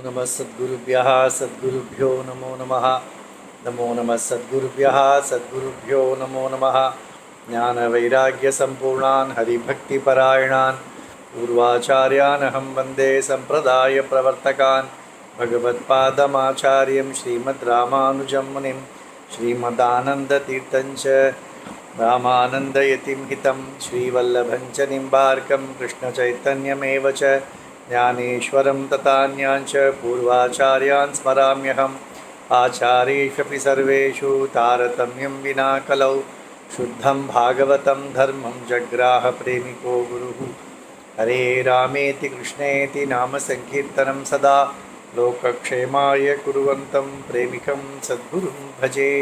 नमः सद्गुरुभ्यः सद्गुरुभ्यो नमो नमः। नमो नमः सद्गुरुभ्यः सद्गुरुभ्यो नमो नमः। ज्ञानवैराग्यसम्पूर्णान् हरिभक्तिपरायणान् पूर्वाचार्यानहं वन्दे सम्प्रदायप्रवर्तकान् भगवत्पादमाचार्यं श्रीमद्रामानुजं मुनिं श्रीमदानन्दतीर्थं च रामानन्दयतिं हितं श्रीवल्लभं च निम्बार्कं कृष्णचैतन्यमेव च ज्ञानेश्वरं तथान्यान् च पूर्वाचार्यान् स्मराम्यहम्। आचार्येष्वपि सर्वेषु तारतम्यं विना कलौ शुद्धं भागवतं धर्मं जग्राहप्रेमिको गुरुः। हरे रामेति कृष्णेति नाम संकीर्तनं सदा लोकक्षेमाय कुर्वन्तं प्रेमिकं सद्गुरुं भजे।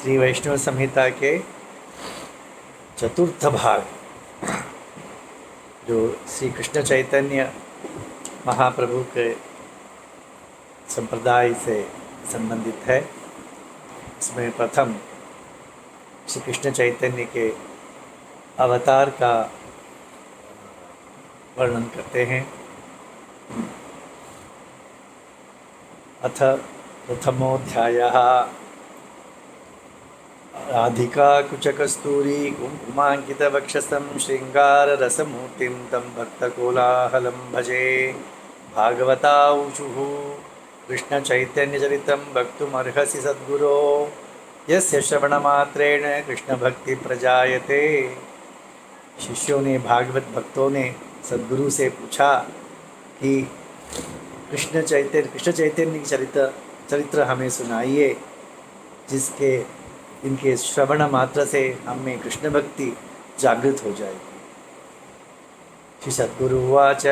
श्री वैष्णव संहिता के चतुर्थ भाग जो श्री कृष्ण चैतन्य महाप्रभु के संप्रदाय से संबंधित है, इसमें प्रथम श्री कृष्ण चैतन्य के अवतार का वर्णन करते हैं। अथ प्रथमोऽध्यायः। राधिका कुचकस्तूरी कुङ्कुमाङ्कितवक्षसं शृङ्गाररसमूर्तिं तं भक्तकोलाहलं भजे। भागवता ऊचुः कृष्णचैतन्यचरितं वक्तुमर्हसि सद्गुरो यस्य श्रवणमात्रेण कृष्णभक्ति प्रजायते। शिष्यों ने, भागवत भक्तों ने सद्गुरु से पूछा कि कृष्ण चैतन्य की चरित्र हमें सुनाइए जिसके इनके श्रवण मात्र से हम में कृष्ण भक्ति जागृत हो जाएगी। श्री सद्गुरु उवाच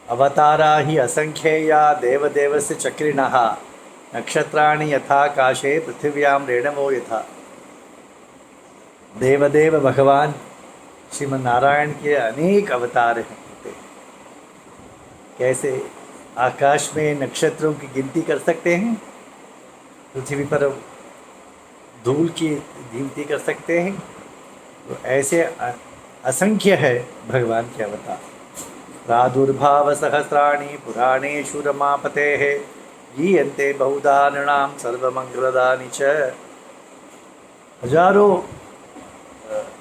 अवतारा हि असंख्येया देवदेवस्य चक्रिणः नक्षत्राणि यथाकाशे पृथिव्यां रेणवो यथा। देवदेव भगवान श्रीमन नारायण के अनेक अवतार होते हैं। कैसे? आकाश में नक्षत्रों की गिनती कर सकते हैं, पृथ्वी पर धूल की गिनती कर सकते हैं, तो ऐसे असंख्य है भगवान के अवतार। प्रादुर्भाव सहस्राणि पुराणेषु रमापतेः गीयन्ते बहुधा नृणां सर्वमङ्गलदानि च। हजारों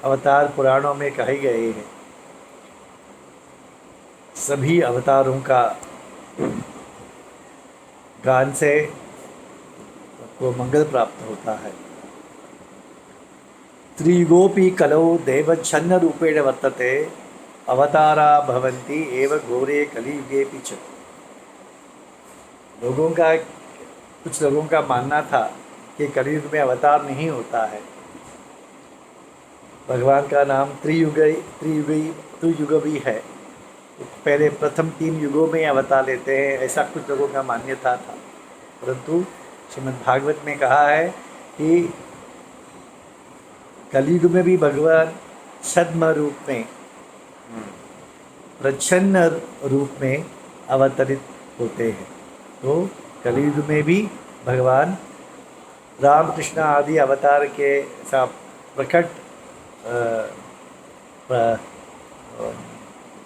अवतार पुराणों में कहे गए हैं। सभी अवतारों का गान से को मंगल प्राप्त होता है। त्रियुगोपि कलौ देवच्छन्न रूपेण वर्तते अवतारा भवन्ति एव घोरे कलियुगेपि च। कुछ लोगों का मानना था कि कलियुग में अवतार नहीं होता है। भगवान का नाम त्रियुग भी है। पहले प्रथम 3 युगों में अवतार लेते हैं, ऐसा कुछ लोगों का मान्यता था। परंतु श्रीमद् भागवत में कहा है कि कलियुग में भी भगवान छद्म रूप में, प्रच्छन्न रूप में अवतरित होते हैं। तो कलियुग में भी भगवान रामकृष्ण आदि अवतार के साथ प्रकट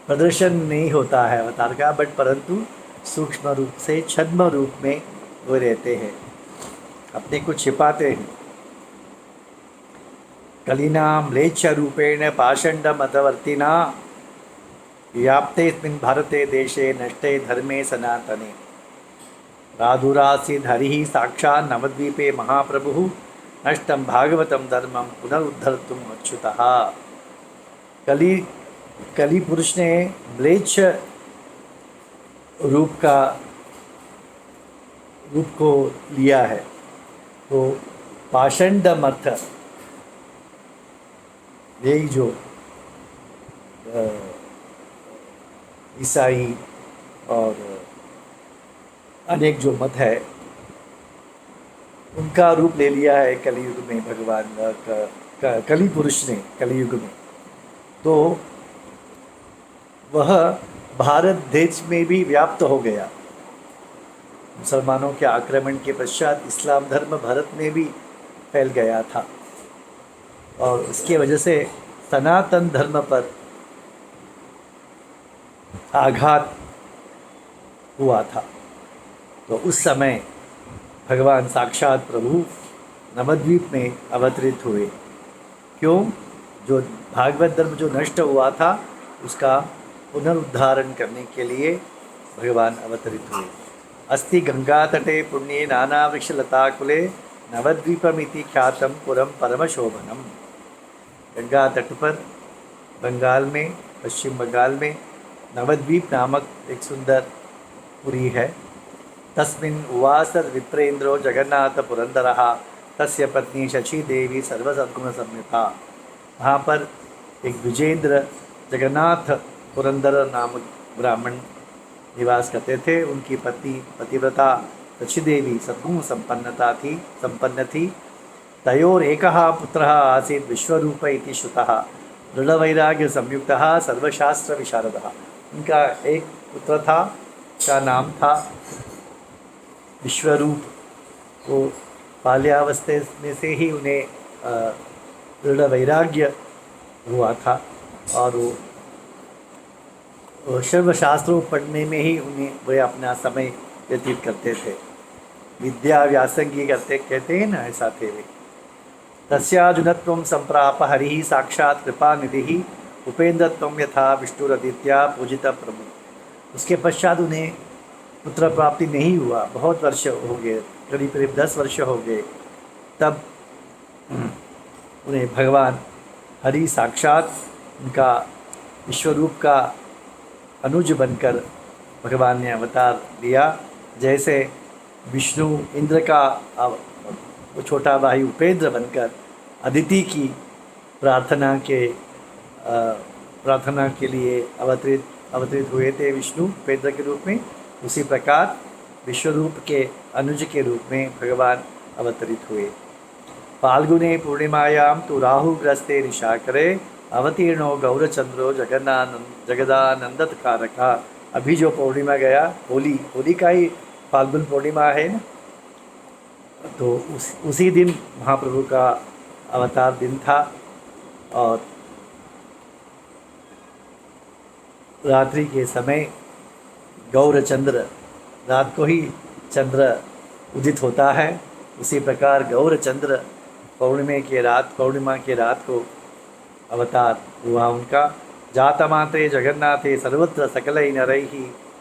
प्रदर्शन नहीं होता है अवतार का, बट परंतु सूक्ष्म रूप से छद्म रूप में वो रहते हैं, अपने को छिपाते हैं। कलिनां म्लेच्छ रूपेण पाषण्डमतवर्तिना व्याप्तेऽस्मिन् भारते देशे नष्टे धर्मे सनातने। प्रादुरासीद् हरिः साक्षात् नवद्वीपे महाप्रभुः नष्टं भागवतं धर्मं पुनरुद्धर्तुम् अच्युतः। कली पुरुष ने म्लेच्छ रूप को लिया है। तो पाषण्डमर्थ यही जो ईसाई और अनेक जो मत है उनका रूप ले लिया है कलियुग में भगवान कली पुरुष ने कलियुग में। तो वह भारत देश में भी व्याप्त हो गया। मुसलमानों के आक्रमण के पश्चात इस्लाम धर्म भारत में भी फैल गया था और उसके वजह से सनातन धर्म पर आघात हुआ था। तो उस समय भगवान साक्षात प्रभु नवद्वीप में अवतरित हुए। क्यों? जो भागवत धर्म जो नष्ट हुआ था उसका पुनरुद्धारण करने के लिए भगवान अवतरित हुए। अस्ति गंगा तटे पुण्ये नाना वृक्षलताकुले नवद्वीपमिति ख्यातम पुरम परमशोभनम। गंगा तट पर बंगाल में, पश्चिम बंगाल में नवद्वीप नामक एक सुंदर पुरी है। तस्मिन् उवास विप्रेन्द्रो जगन्नाथ पुरंदरः तस्य पत्नी शची देवी सर्वसद्गुण संयुता। वहाँ पर एक विजेंद्र जगन्नाथ पुरंदर नामक ब्राह्मण निवास करते थे। उनकी पत्नी पतिव्रता शची देवी सद्गुण संपन्न थी। तयोरेकः पुत्रः आसीत् विश्वरूप इति श्रुतः दृढ़वैराग्य संयुक्तः सर्वशास्त्र विशारदः। उनका एक पुत्र था, का नाम था विश्वरूप। वो बाल्यावस्था में से ही उन्हें दृढ़ वैराग्य हुआ था और वो सर्वशास्त्रों पढ़ने में ही उन्हें वे अपना समय व्यतीत करते थे। विद्या व्यासंगी कहते हैं ना, ऐसा थे वे। तस्याजुनत्वं संप्राप हरिः साक्षात् कृपानिधिः उपेन्द्रत्वं यथा विष्णुरदित्या पूजित प्रभु। उसके पश्चात उन्हें पुत्र प्राप्ति नहीं हुआ। बहुत वर्ष हो गए, करीब करीब 10 वर्ष हो गए। तब उन्हें भगवान हरि साक्षात उनका विश्वरूप का अनुज बनकर भगवान ने अवतार लिया। जैसे विष्णु इंद्र का छोटा भाई उपेंद्र बनकर अदिति की प्रार्थना के लिए अवतरित हुए थे विष्णु उपेंद्र के रूप में, उसी प्रकार विश्वरूप के अनुज के रूप में भगवान अवतरित हुए। फाल्गुने पूर्णिमायां तो राहुग्रस्ते निशाकरे अवतीर्णो गौरचंद्रो जगदानंदकारका। अभी जो पूर्णिमा गया, होली का ही फाल्गुन पूर्णिमा है ना, तो उसी दिन महाप्रभु का अवतार दिन था। और रात्रि के समय गौरचंद्र, रात को ही चंद्र उदित होता है, उसी प्रकार गौरचंद्र पूर्णिमा के रात को अवतार हुआ उनका। जातमात्रे जगन्नाथे सर्वत्र सकलै नरैः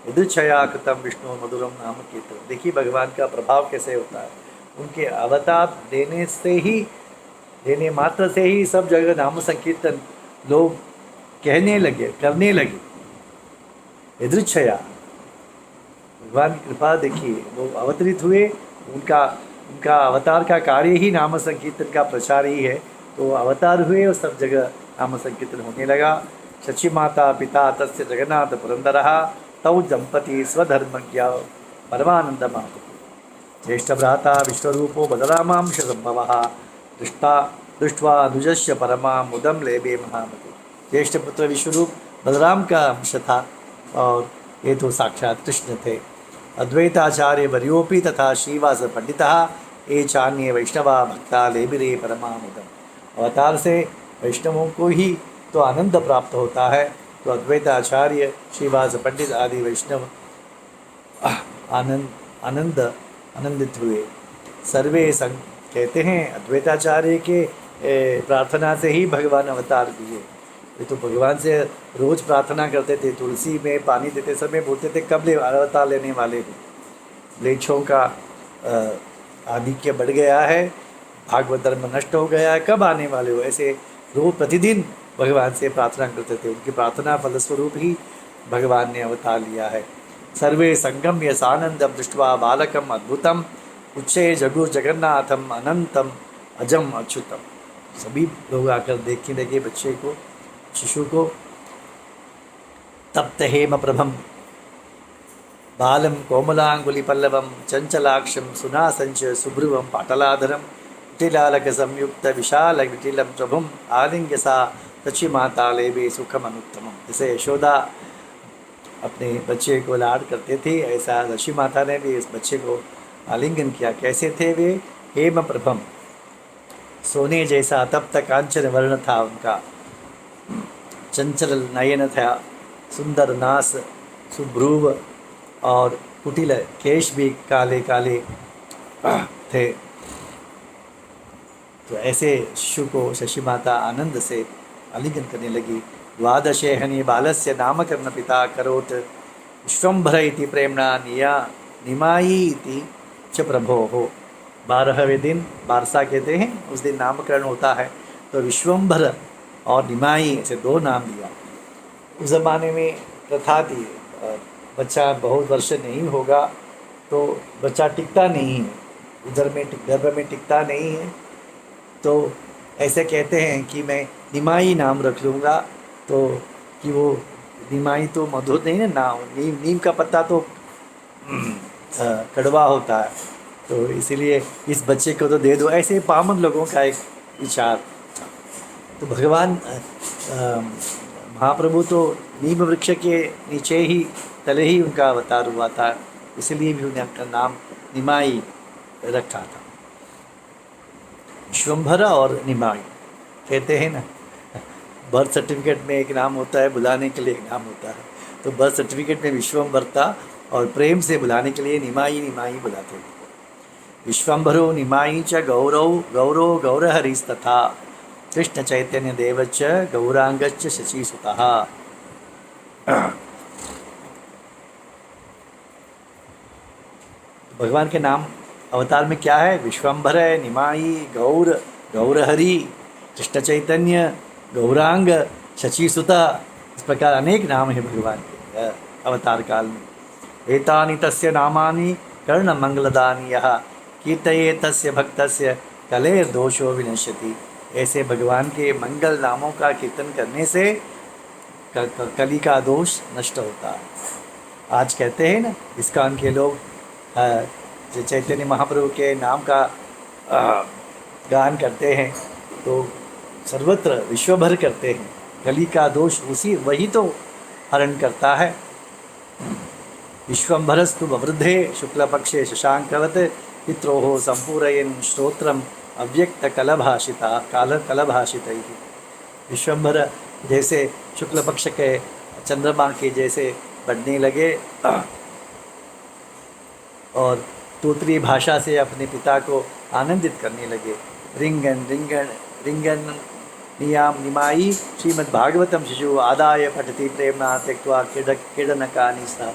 यदृच्छया कृतं विष्णु मधुरम नाम कीर्तन। देखिए भगवान का प्रभाव कैसे होता है। उनके अवतार देने मात्र से ही सब जगह नाम संकीर्तन लोग करने लगे। यदृच्छया, भगवान की कृपा देखिए, वो अवतरित हुए, उनका अवतार का कार्य ही नाम संकीर्तन का प्रचार ही है। तो अवतार हुए और सब जगह नाम संकीर्तन होने लगा। शची माता पिता तस्य जगन्नाथ पुरंदरः तौ दंपति स्वधर्मज्ञ परमानंद मातु। ज्येष्ठ भ्राता विश्वरूपो बलरामांश संभवः दृष्ट्वा अनुजस्य परमा मुदम लेबे महामति। ज्येष्ठ पुत्र विश्वरूप बलराम का अंश था और ये तो साक्षात कृष्ण थे। अद्वैताचार्य वर्योपि तथा श्रीवास पंडितः ये चान्ये वैष्णवा भक्ता लेबिरे परमामुदम। अवतार से वैष्णवों को ही तो आनंद प्राप्त होता है, तो अद्वैताचार्य श्रीवास पंडित आदि वैष्णव आनंदित हुए। सर्वे संग कहते हैं अद्वैताचार्य के प्रार्थना से ही भगवान अवतार दिए। ये तो भगवान से रोज प्रार्थना करते थे, तुलसी में पानी देते समय बोलते थे कब अवतार लेने वाले हैं। म्लेच्छों का आधिक्य बढ़ गया है, भागवत धर्म नष्ट हो गया है, कब आने वाले हो। ऐसे रोज प्रतिदिन भगवान से प्रार्थना करते थे। उनकी प्रार्थना फलस्वरूप ही भगवान ने अवतार लिया है। सर्वे संगम्य सानंदम दृष्ट्वा बालकम अद्भुतम उच्चे जगुर जगन्नाथम अनंतम अजम अच्युतम। सभी लोग आकर देखने लगे बच्चे को, शिशु को। तप्त हेम प्रभम बालम कोमलांगुलि पल्लवम चंचलाक्षम सुनासंच सुभ्रुवम पाटलाधरम विटिलालक संयुक्त विशाल विटिलम प्रभुम आलिंग्य सा सची माता लेबे सुखम अनुत्तमम। जैसे यशोदा अपने बच्चे को लाड करते थे, ऐसा ऋषि माता ने भी इस बच्चे को आलिंगन किया। कैसे थे वे? हेम प्रभम, सोने जैसा तप्त कांचन वर्ण था उनका। चंचल नयन था, सुंदर नास, सुभ्रूव और कुटिल केश भी काले काले थे। तो ऐसे शिशु को शशि माता आनंद से आलिंगन करने लगी। द्वादशेहनि बालस्य नामकरण पिता करोत् विश्वम्भर इति प्रेमणा निया निमाई इति च प्रभोः। 12वें दिन बारसा कहते हैं, उस दिन नामकरण होता है। तो विश्वम्भर और निमाई ऐसे 2 नाम दिया। उस ज़माने में प्रथा थी, बच्चा बहुत वर्ष नहीं होगा तो बच्चा टिकता नहीं है, उधर में गर्भ में टिकता नहीं है। तो ऐसे कहते हैं कि मैं निमाई नाम रख लूँगा, तो कि वो निमाई तो मधुर नहीं है ना, नीम का पत्ता तो कड़वा होता है, तो इसीलिए इस बच्चे को तो दे दो, ऐसे पामन लोगों का एक विचार। तो भगवान महाप्रभु तो नीम वृक्ष के नीचे ही तले ही उनका अवतार हुआ था, इसलिए भी उन्हें अपना नाम निमाई रखा था। विश्वम्भर और निमाई कहते हैं ना, बर्थ सर्टिफिकेट में एक नाम होता है, बुलाने के लिए एक नाम होता है। तो बर्थ सर्टिफिकेट में विश्वम्भर था और प्रेम से बुलाने के लिए निमाई निमाई बुलाते थे। विश्वम्भरो निमाई च गौरव गौरव गौरहरिस्तथा कृष्ण चैतन्य देवच गौरांगच शशीसुतः। भगवान के नाम अवतार में क्या है? विश्वम्भर है, निमाई, गौर, गौरहरि, कृष्ण चैतन्य, गौरांग, शचीसुता, इस प्रकार अनेक नाम है भगवान के अवतार काल में। एतानि तस्य नामानि कर्णमंगलदानि यः कीर्तये तस्य भक्तस्य कलेर्दोषो विनश्यति। ऐसे भगवान के मंगल नामों का कीर्तन करने से कली का दोष नष्ट होता है। आज कहते हैं ना, इस्कॉन के लोग जो चैतन्य महाप्रभु के नाम का गान करते हैं, तो सर्वत्र विश्वभर करते हैं। कली का दोष वही तो हरण करता है। विश्वम्भरस्तु ववृद्धे शुक्लपक्षे शशांकवत पित्रोः संपूरयन् श्रोत्रम अव्यक्त कलभाषितैः। विश्वम्भर जैसे शुक्ल पक्ष के चंद्रमा के जैसे बढ़ने लगे और तोतरी भाषा से अपने पिता को आनंदित करने लगे। रिंगन रिंगन रिंगन नियाम निमाई श्रीमद्भागवतम शिशु आदाय पठति प्रेमणा त्यक्त्वा क्रीडनकानि सा।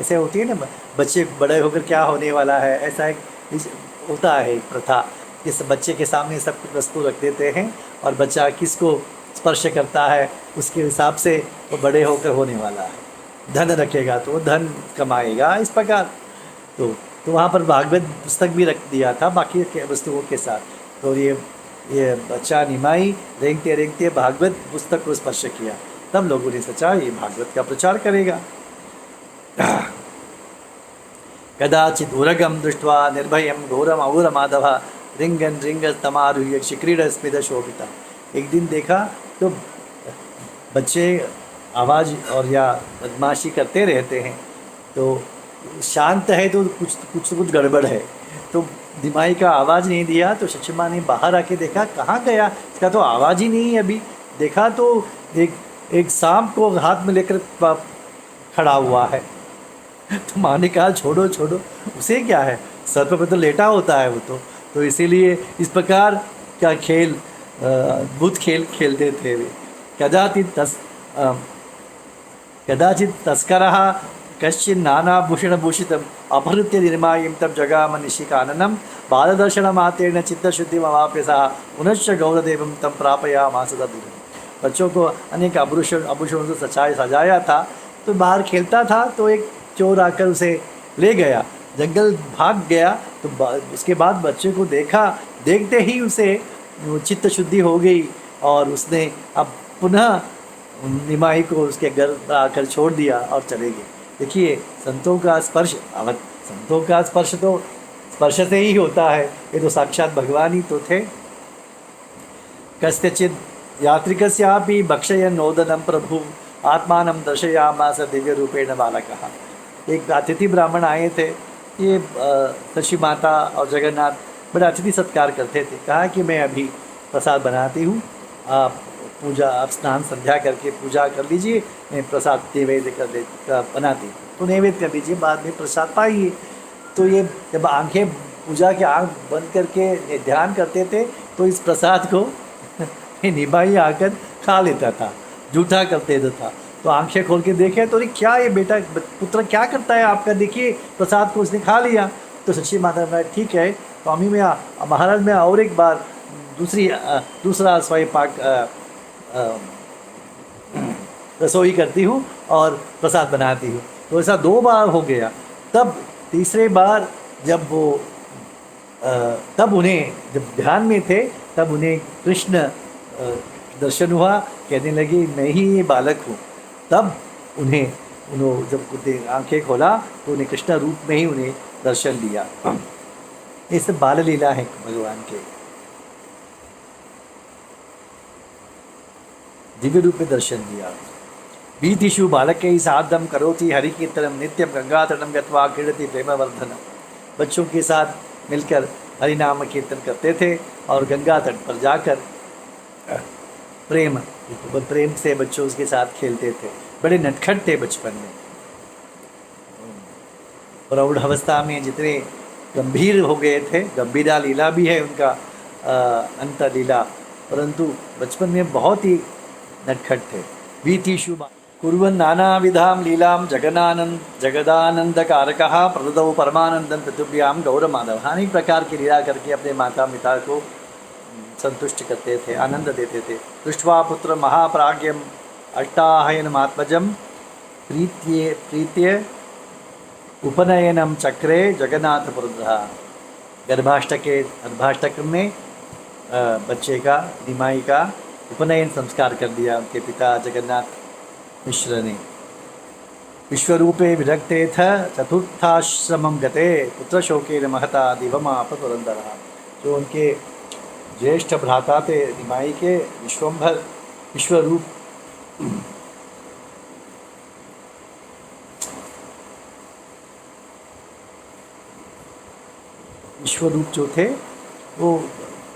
ऐसे होती है ना, बच्चे बड़े होकर क्या होने वाला है, ऐसा एक होता है एक प्रथा। इस बच्चे के सामने सब कुछ वस्तु रख देते हैं और बच्चा किसको स्पर्श करता है उसके हिसाब से वो बड़े होकर होने वाला है। धन रखेगा तो वो धन कमाएगा, इस प्रकार। तो वहाँ पर भागवत पुस्तक भी रख दिया था बाकी के वस्तुओं के साथ। तो ये बच्चा निमाई रेंगते रेंगते भागवत पुस्तक को स्पर्श किया, तब लोगों ने सोचा ये भागवत का प्रचार करेगा। कदाचित उरगम दृष्ट्वा निर्भयम घोरम अघोर माधव रिंगन रिंग तमारुह्य शिक्रीड स्मित शोभिता। एक दिन देखा तो बच्चे आवाज़ और या बदमाशी करते रहते हैं, तो शांत है तो कुछ गड़बड़ है। तो निमाई का आवाज़ नहीं दिया, तो शचीमा ने बाहर आके देखा कहाँ गया, इसका तो आवाज़ ही नहीं है। अभी देखा तो एक सांप को हाथ में लेकर खड़ा हुआ है। तो माँ ने कहा छोड़ो छोड़ो, उसे क्या है, सर पर तो लेटा होता है वो तो इसीलिए इस प्रकार का खेल अद्भुत खेल खेलते थे वे। कदाचित तस्करः कश्चिन् नानाभूषणभूषितम् अपहृत्य निर्मायं तब जगाम निशिकाननं बालदर्शनमात्रेण चित्तशुद्धिमवाप्य सः पुनश्च गौरदेवं तम प्रापयामास तद्दिनं। बच्चों को अनेक आभूषणों से सजाया था, तो बाहर खेलता था तो एक चोर आकर उसे ले गया, जंगल भाग गया। तो उसके बाद बच्चे को देखा, देखते ही उसे चित्त शुद्धि हो गई और उसने अब पुनः निमाई को उसके घर आकर छोड़ दिया और चले गए। देखिए संतों का स्पर्श तो स्पर्श से ही होता है, ये तो साक्षात भगवान ही तो थे। कस्यचिद यात्रिकस्यापि भक्षयन्नोदनं प्रभु आत्मानं दर्शयामास दिव्य रूपेण बालकः। एक अतिथि ब्राह्मण आए थे, ये शशि माता और जगन्नाथ बड़ा अतिथि सत्कार करते थे। कहा कि मैं अभी प्रसाद बनाती हूँ, आप पूजा, आप स्नान संध्या करके पूजा कर लीजिए, मैं प्रसाद नैवेद्य कर दे बनाती, तो नैवेद्य कर लीजिए, बाद में प्रसाद पाइए। तो ये जब आंखें पूजा की आंख बंद करके ध्यान करते थे तो इस प्रसाद को ये निभाई आकर खा लेता था, जूठा कर देता था। तो आंखें खोल के देखे तो अरे क्या ये बेटा पुत्र क्या करता है आपका, देखिए प्रसाद को उसने खा लिया। तो सच्ची माता ने ठीक है, तो अम्मी में महाराज में और एक बार दूसरा स्वयं पाक रसोई करती हूँ और प्रसाद बनाती हूँ। तो ऐसा 2 बार हो गया। तब तीसरे बार जब वो तब उन्हें जब ध्यान में थे तब उन्हें कृष्ण दर्शन हुआ, कहने लगे मैं ही ये बालक हूँ। तब उन्होंने जब आंखें खोला तो उन्हें कृष्ण रूप में ही उन्हें दर्शन दिया। ये सब बाल लीला है भगवान के, दिव्य रूप में दर्शन दिया। बीतिषु बालकै सार्धं करोति हरिकीर्तनं नित्यं गंगातटं गत्वा क्रीडति प्रेमवर्धनम्। बच्चों के साथ मिलकर हरि नाम कीर्तन करते थे और गंगा तट पर जाकर प्रेम से बच्चों के साथ खेलते थे। बड़े नटखट थे बचपन में। प्रौढ़ अवस्था में जितने गंभीर हो गए थे, गंभीरा लीला भी है उनका अंत लीला, परंतु बचपन में बहुत ही नटखट थे। वीतिषु कुर्वन् नानाविधां लीलां जगदानंदकारकः प्रददौ परमानंदं पृथिव्यां गौरमाधव। अनेक प्रकार की लीला करके अपने माता पिता को संतुष्ट करते थे, आनंद देते थे। दृष्ट्वा पुत्र महाप्राज्ञम अट्टाहयनमात्मजं प्रीत्य उपनयनम चक्रे जगन्नाथ पुरंदर। गर्भाष्टक में बच्चे का, निमाई का उपनयन संस्कार कर दिया उनके पिता जगन्नाथ मिश्र ने। विश्वरूपे विरक्ते थ चतुर्थाश्रमं गते पुत्र शोकेन महता दिवमाप पुरंदरः। जो उनके ज्येष्ठ भ्राता थे निमाई के, विश्वम्भर विश्वरूप विश्वरूप जो थे वो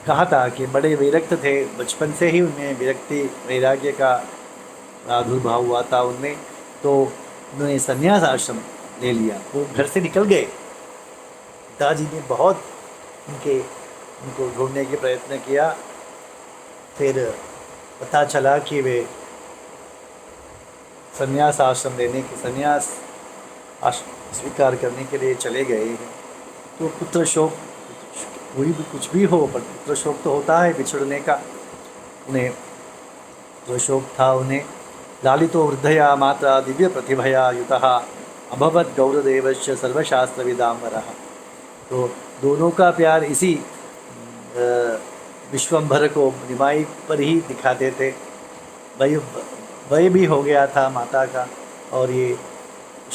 कहा था कि बड़े विरक्त थे, बचपन से ही उनमें विरक्ति वैराग्य का प्रादुर्भाव हुआ था उनमें। तो उन्होंने संन्यास आश्रम ले लिया, वो घर से निकल गए। पिताजी ने बहुत उनको ढूंढने के प्रयत्न किया, फिर पता चला कि वे संन्यास आश्रम संन्यास स्वीकार करने के लिए चले गए हैं। तो पुत्र शोक, कोई भी कुछ भी हो, पर पुत्र शोक तो होता है बिछड़ने का। उन्हें पुत्र शोक था। उन्हें लालितो वृद्धया मात्रा दिव्य प्रतिभया युतः अभवत गौरदेवस्य सर्वशास्त्रविदाम्बरः। तो दोनों का प्यार इसी विश्वम्भर को निमाई पर ही दिखाते थे। वही भी हो गया था माता का, और ये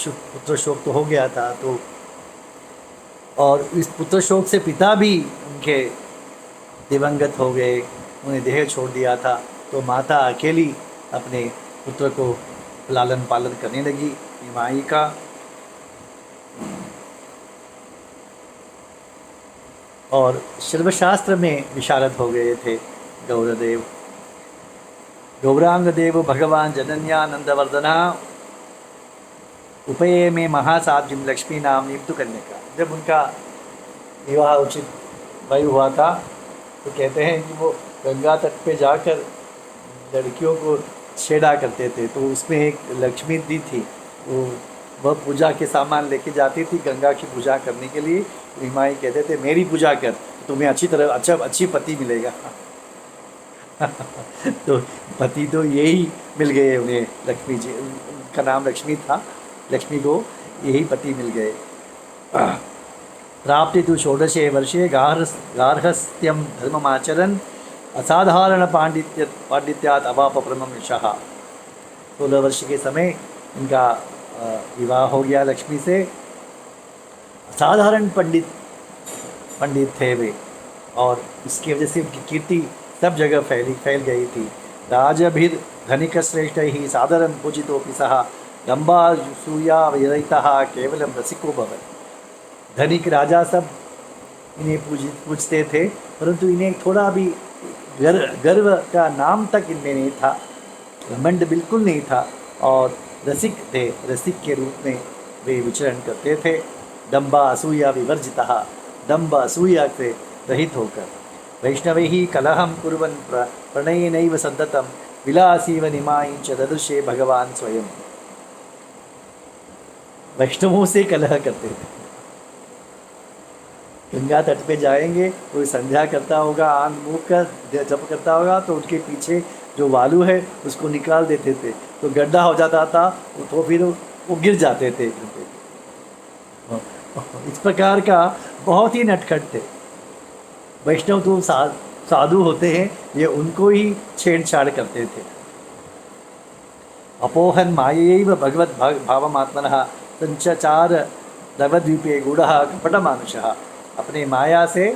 पुत्र शोक तो हो गया था। तो और इस पुत्र शोक से पिता भी उनके दिवंगत हो गए, उन्हें देह छोड़ दिया था। तो माता अकेली अपने पुत्र को लालन पालन करने लगी निमाई का। और शिल्पशास्त्र में विशारद हो गए थे गौरदेव। गौरांग देव भगवान जनन्यानंदवर्धना उपये में महासाध्विम लक्ष्मी नाम नियुक्त कन्या। जब उनका विवाह उचित वयु हुआ था तो कहते हैं कि वो गंगा तट पे जाकर लड़कियों को छेड़ा करते थे। तो उसमें एक लक्ष्मी दी थी, वह पूजा के सामान लेके जाती थी गंगा की पूजा करने के लिए। निमाई कहते थे मेरी पूजा कर, तुम्हें अच्छी पति मिलेगा। तो पति तो यही मिल गए उन्हें, लक्ष्मी जी, उनका नाम लक्ष्मी था, लक्ष्मी को यही पति मिल गए। प्राप्ति तो 16 वर्षे गार्हस्थ्यम धर्ममाचरन् असाधारण पांडित्यात् अवाप परमं यशः। 16 वर्ष के समय इनका विवाह हो गया लक्ष्मी से। असाधारण पंडित थे वे, और इसकी वजह से उनकी कीर्ति सब जगह फैल गई थी। राजभिर धनिक श्रेष्ठ ही सादरं पूजितोपि सः लंबासूया विरहितः केवलम रसिको भवत्। धनिक राजा सब इन्हें पूजते थे, परंतु इन्हें थोड़ा भी गर्व का नाम तक इनमें नहीं था, घमंड बिल्कुल नहीं था, और रसिक थे, रसिक के रूप में वे विचरण करते थे। दम्बा असूया विवर्जिता, दम्ब असूया से रहित होकर। वैष्णवैः कलहं कुर्वन् प्रणयेनैव सन्ततं विलासीव निमायञ्च ददृशे भगवान स्वयं। वैष्णवों से कलह करते थे। गंगा तट पे जाएंगे, कोई संध्या करता होगा, आंख मूक कर जप करता होगा, तो उनके पीछे जो वालू है उसको निकाल देते थे, तो गड्ढा हो जाता था, तो फिर वो गिर जाते थे। इस प्रकार का बहुत ही नटखट थे वैष्णव। तो साधु होते हैं, ये उनको ही छेड़छाड़ करते थे। अपोहन मायैव भगवत भावमात्मनः संचार नवद्वीपे गूढ़ः कपटमानुषः। अपने माया से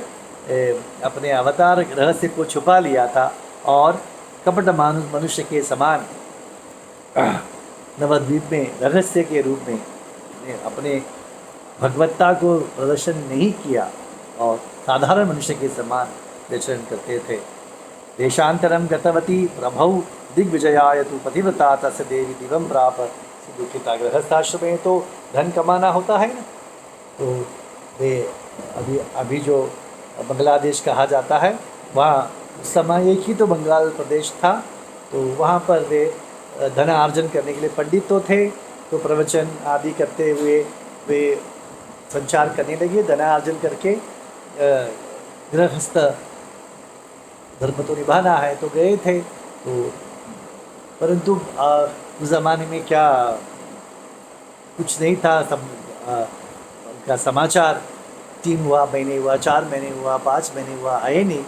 अपने अवतार रहस्य को छुपा लिया था, और कपट मनुष्य के समान नवद्वीप में रहस्य के रूप में अपने भगवत्ता को प्रदर्शन नहीं किया, और साधारण मनुष्य के समान विचरण करते थे। देशांतरम गतवती प्रभौ दिग्विजयाय तु पतिव्रता तस्य देवी दिवम प्राप दुखिता। गृहस्थाश्रम में तो धन कमाना होता है ना, तो वे अभी जो बांग्लादेश कहा जाता है, वहाँ उस समय एक ही तो बंगाल प्रदेश था, तो वहाँ पर वे धन अर्जन करने के लिए पंडित तो थे, तो प्रवचन आदि करते हुए वे संचार करने लगे, धनार्जन करके गृहस्थ धर्म तो निभाना है, तो गए थे। तो परंतु उस ज़माने में क्या कुछ नहीं था, सब उनका समाचार 3 हुआ, महीने हुआ, 4 महीने हुआ, 5 महीने हुआ, आए नहीं।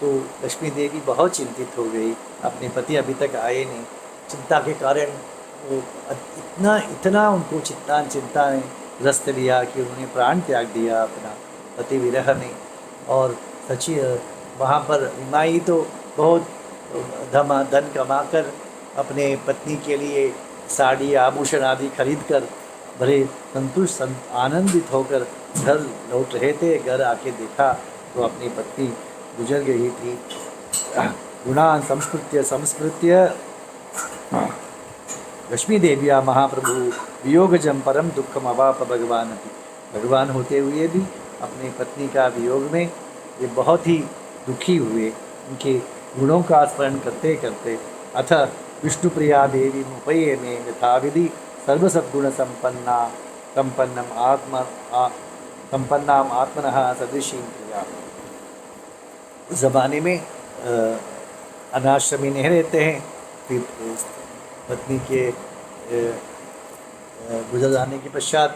तो लक्ष्मी देवी बहुत चिंतित हो गई, अपने पति अभी तक आए नहीं। चिंता के कारण वो इतना उनको चिंता ने ग्रस्त लिया कि उन्होंने प्राण त्याग दिया अपना पति विरह में। और सची वहाँ पर निमाई तो बहुत धन कमाकर अपने पत्नी के लिए साड़ी आभूषण आदि खरीद कर बड़े संतुष्ट आनंदित होकर घर लौट रहे थे। घर आके देखा तो अपनी पत्नी गुजर गई थी। गुणान संस्मृत्य लक्ष्मी देविया महाप्रभु वियोगजम परम दुखम अवाप भगवान। भगवान होते हुए भी अपने पत्नी का वियोग में ये बहुत ही दुखी हुए। उनके गुणों का स्मरण करते करते अथ विष्णुप्रिया देवी मुपये में यथाविधि सर्वसद्गुण संपन्नाम आत्मनः सदृशीं प्रिया। उस ज़माने में अनाश्रमी नहीं रहते हैं, फिर पत्नी के गुजर जाने के पश्चात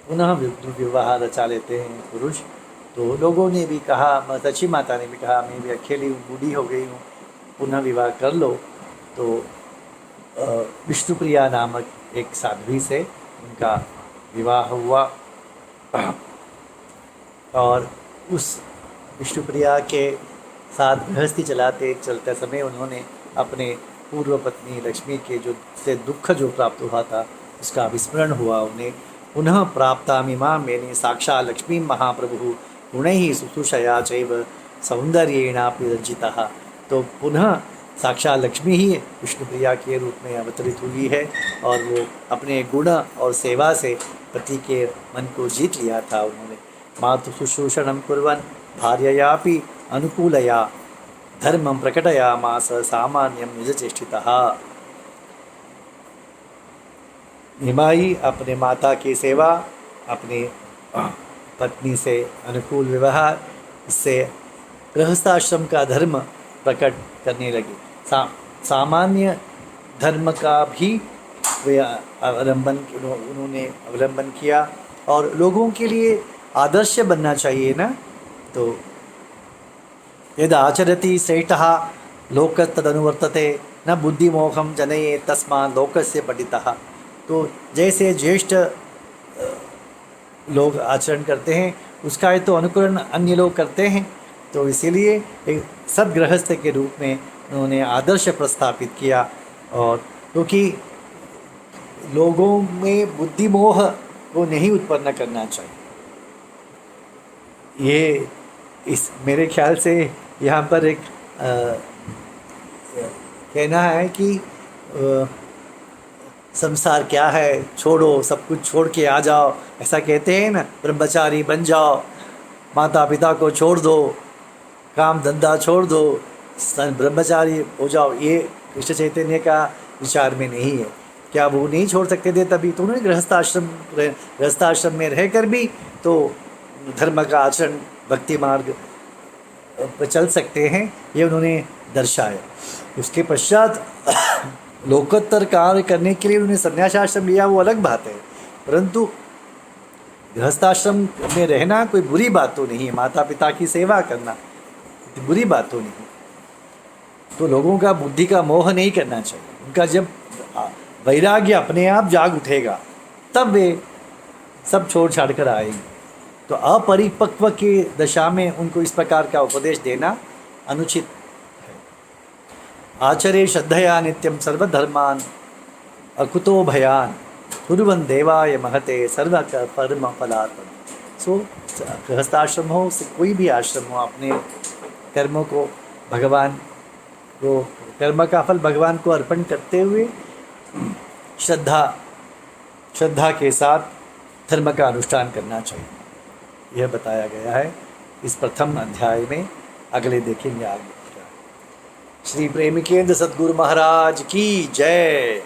पुनः विवाह रचा लेते हैं पुरुष। तो लोगों ने भी कहा, सची माता ने भी कहा, मैं भी अकेली बूढ़ी हो गई हूँ, पुनः विवाह कर लो। तो विष्णुप्रिया नामक एक साध्वी से उनका विवाह हुआ, और उस विष्णुप्रिया के साथ गृहस्थी चलते समय उन्होंने अपने पूर्व पत्नी लक्ष्मी के से दुख जो प्राप्त हुआ था उसका विस्मरण हुआ उन्हें। पुनः प्राप्तामिमा मैंने साक्षात् लक्ष्मी महाप्रभु गुणैः शुश्रूषया चैव सौंदर्येणापि रंजितः। तो पुनः साक्षात् लक्ष्मी ही विष्णुप्रिया के रूप में अवतरित हुई है, और वो अपने गुण और सेवा से पति के मन को जीत लिया था उन्होंने। मातु शुश्रूषणं कुर्वन् भार्ययापि अनुकूलया धर्मं प्रकटयामास सामान्यं निजचेष्टितः। निमाई अपने माता की सेवा, अपने पत्नी से अनुकूल व्यवहार, इससे गृहस्थाश्रम का धर्म प्रकट करने लगी। सामान्य धर्म का भी वे उन्होंने अवलंबन किया, और लोगों के लिए आदर्श बनना चाहिए ना। तो यद आचरति श्रेष्ठः लोकस्तदनुवर्तते न बुद्धिमोहं जनयेत् तस्मात् लोकस्य पंडितः। तो जैसे ज्येष्ठ लोग आचरण करते हैं उसका ही तो अनुकरण अन्य लोग करते हैं। तो इसीलिए एक सद्गृहस्थ के रूप में उन्होंने आदर्श प्रस्थापित किया। और क्योंकि लोगों में बुद्धिमोह को नहीं उत्पन्न करना चाहिए, ये इस मेरे ख्याल से यहाँ पर एक कहना है कि संसार क्या है, छोड़ो, सब कुछ छोड़ के आ जाओ, ऐसा कहते हैं ना, ब्रह्मचारी बन जाओ, माता पिता को छोड़ दो, काम धंधा छोड़ दो, ब्रह्मचारी हो जाओ। ये कृष्ण चैतन्य का विचार में नहीं है। क्या वो नहीं छोड़ सकते थे? तभी तो उन्होंने गृहस्थाश्रम में रहकर भी तो धर्म का आचरण, भक्ति मार्ग पर चल सकते हैं, ये उन्होंने दर्शाया। उसके पश्चात लोकोत्तर कार्य करने के लिए उन्होंने संन्यासाश्रम लिया, वो अलग बात है, परंतु गृहस्थाश्रम में रहना कोई बुरी बात तो नहीं है। माता पिता की सेवा करना बुरी बात तो नहीं। तो लोगों का बुद्धि का मोह नहीं करना चाहिए। उनका जब वैराग्य अपने आप जाग उठेगा तब वे सब छोड़ छाड़ कर आएंगे। तो अपरिपक्व की दशा में उनको इस प्रकार का उपदेश देना अनुचित है। आचरे श्रद्धया नित्यम सर्वधर्मान अकुतो भयान कुर्वन् देवाय महते सर्व परम फलार्पण। सो गृहस्थाश्रम हो, कोई भी आश्रम हो, अपने कर्मों को भगवान को, कर्म का फल भगवान को अर्पण करते हुए श्रद्धा के साथ धर्म का अनुष्ठान करना चाहिए। यह बताया गया है इस प्रथम अध्याय में। अगले देखेंगे आगे। श्री प्रेमिकेंद्र सद्गुरु महाराज की जय।